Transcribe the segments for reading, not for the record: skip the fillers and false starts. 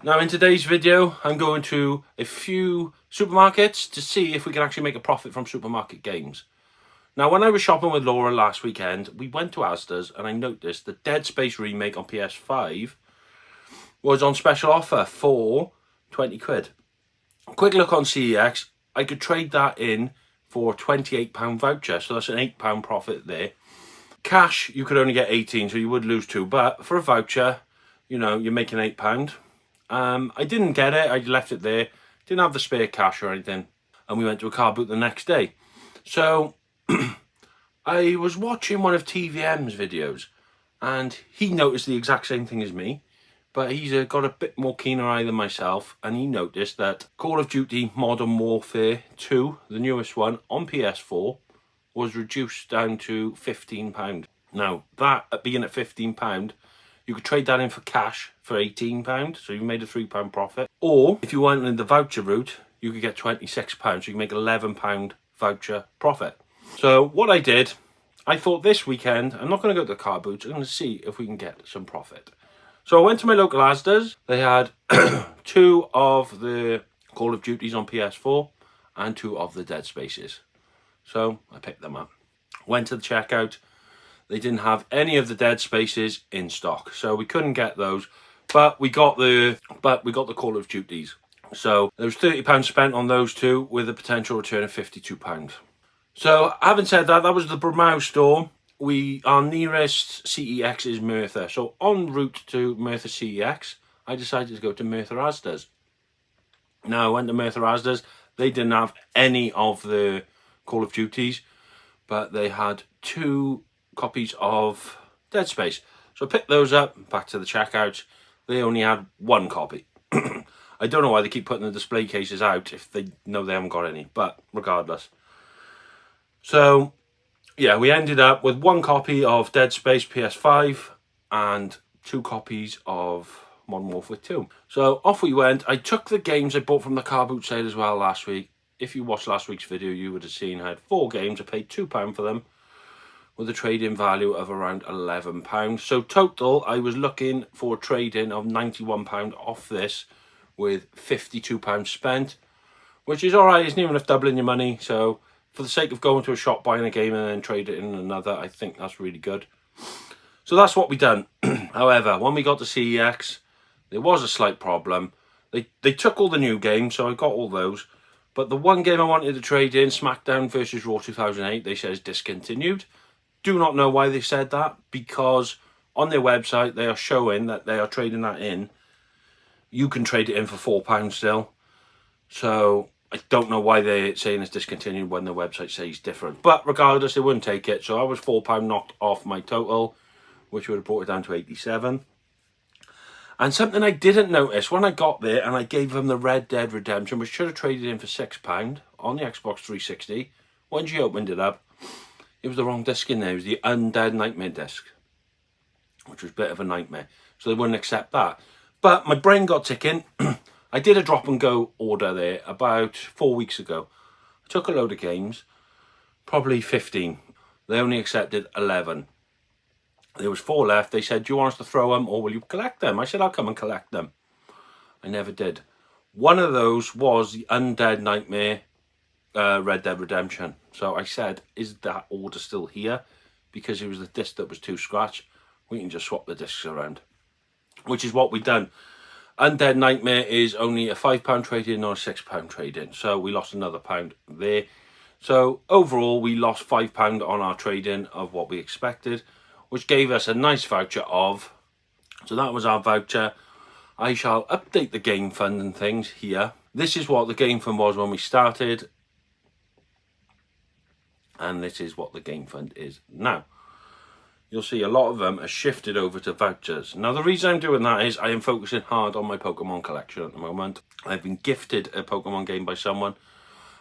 Now in today's video, I'm going to a few supermarkets to see if we can actually make a profit from supermarket games. Now when I was shopping with Laura last weekend, we went to Asda's and I noticed the Dead Space remake on PS5 was on special offer for 20 quid. Quick look on CEX, I could trade that in for a £28 voucher, so that's an £8 profit there. Cash, you could only get 18, so you would lose 2, but for a voucher, you know, you're making £8. I didn't get it, I left it there, didn't have the spare cash or anything, and we went to a car boot the next day. So I was watching one of TVM's videos and he noticed the exact same thing as me, but he's got a bit more keener eye than myself, and he noticed that Call of Duty Modern Warfare 2, the newest one, on PS4 was reduced down to £15. Now that being at £15, you could trade that in for cash for £18, so you made a £3 profit. Or if you went in the voucher route, you could get £26, so you can make £11 voucher profit. So what I did, I thought this weekend, I'm not going to go to the car boots, I'm going to see if we can get some profit. So I went to my local Asda's, they had 2 of the Call of Duties on PS4 and 2 of the Dead Spaces. So I picked them up. Went to the checkout. They didn't have any of the Dead Spaces in stock, so we couldn't get those. But we got the Call of Duties. So there was £30 spent on those 2 with a potential return of £52. So having said that, that was the Bramau store. Our nearest CEX is Merthyr. So en route to Merthyr CEX, I decided to go to Merthyr Asda's. Now I went to Merthyr Asda's. They didn't have any of the Call of Duties, but they had 2 copies of Dead Space. So I picked those up, back to the checkout. They only had 1 copy. I don't know why they keep putting the display cases out if they know they haven't got any, but regardless. So yeah, we ended up with 1 copy of Dead Space PS5 and 2 copies of Modern Warfare 2. So off we went. I took the games I bought from the car boot sale as well last week. If you watched last week's video, you would have seen I had 4 games. I paid £2 for them with a trade-in value of around £11. So total, I was looking for a trade-in of £91 off this with £52 spent, which is all right. It's near enough doubling your money. So for the sake of going to a shop, buying a game and then trade it in another, I think that's really good. So that's what we done. However, when we got to CEX, there was a slight problem. They took all the new games, so I got all those. But the one game I wanted to trade in, SmackDown versus Raw 2008, they said is discontinued. Do not know why they said that, because on their website they are showing that they are trading that in. You can trade it in for £4 still. So I don't know why they're saying it's discontinued when the website says different. But regardless, they wouldn't take it. So I was £4 knocked off my total, which would have brought it down to 87. And something I didn't notice when I got there and I gave them the Red Dead Redemption, which should have traded in for £6 on the Xbox 360. When she opened it up, it was the wrong disc in there. It was the Undead Nightmare disc, which was a bit of a nightmare. So they wouldn't accept that. But my brain got ticking. I did a drop and go order there about 4 weeks ago. I took a load of games, probably 15. They only accepted 11. There was 4 left. They said, do you want us to throw them or will you collect them? I said, I'll come and collect them. I never did. One of those was the Undead Nightmare Red Dead Redemption. So I said, is that order still here? Because it was the disc that was too scratched. We can just swap the discs around, which is what we done. Undead Nightmare is only a £5 trade-in or a £6 trade-in. So we lost another £1 there. So overall, we lost £5 on our trade-in of what we expected, which gave us a nice voucher of. So that was our voucher. I shall update the game fund and things here. This is what the game fund was when we started. And this is what the game fund is now. You'll see a lot of them are shifted over to vouchers. Now the reason I'm doing that is I am focusing hard on my Pokemon collection at the moment. I've been gifted a Pokemon game by someone.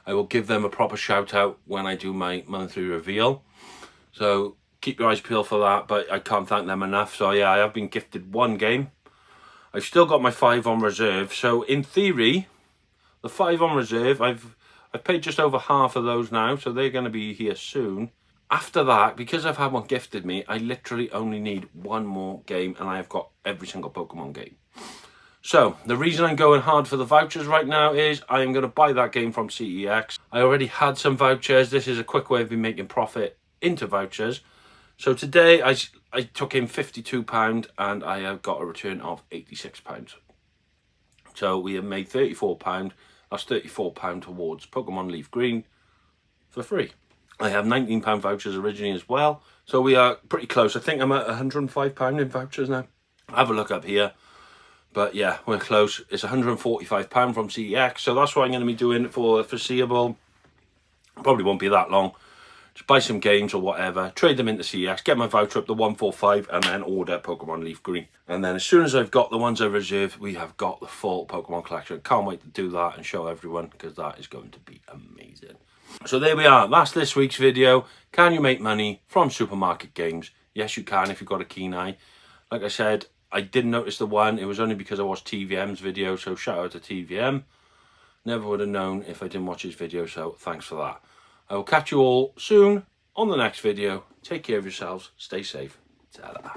I will give them a proper shout out when I do my monthly reveal. So keep your eyes peeled for that, but I can't thank them enough. So yeah, I have been gifted 1 game. I've still got my 5 on reserve. So in theory, the 5 on reserve, I've paid just over half of those now, so they're going to be here soon. After that, because I've had one gifted me, I literally only need 1 more game and I have got every single Pokemon game. So the reason I'm going hard for the vouchers right now is I am going to buy that game from CEX. I already had some vouchers. This is a quick way of me making profit into vouchers. So today I took in £52 and I have got a return of £86. So we have made £34. That's £34 towards Pokemon Leaf Green for free. I have £19 vouchers originally as well. So we are pretty close. I think I'm at £105 in vouchers now. Have a look up here. But yeah, we're close. It's £145 from CEX. So that's what I'm going to be doing for the foreseeable. Probably won't be that long. Just buy some games or whatever, trade them into CEX, get my voucher up to 145, and then order Pokemon Leaf Green. And then as soon as I've got the ones I reserved, we have got the full Pokemon collection. Can't wait to do that and show everyone, because that is going to be amazing. So there we are. That's this week's video. Can you make money from supermarket games? Yes, you can if you've got a keen eye. Like I said, I didn't notice the one. It was only because I watched TVM's video, so shout out to TVM. Never would have known if I didn't watch his video, so thanks for that. I will catch you all soon on the next video. Take care of yourselves. Stay safe. Ta-da.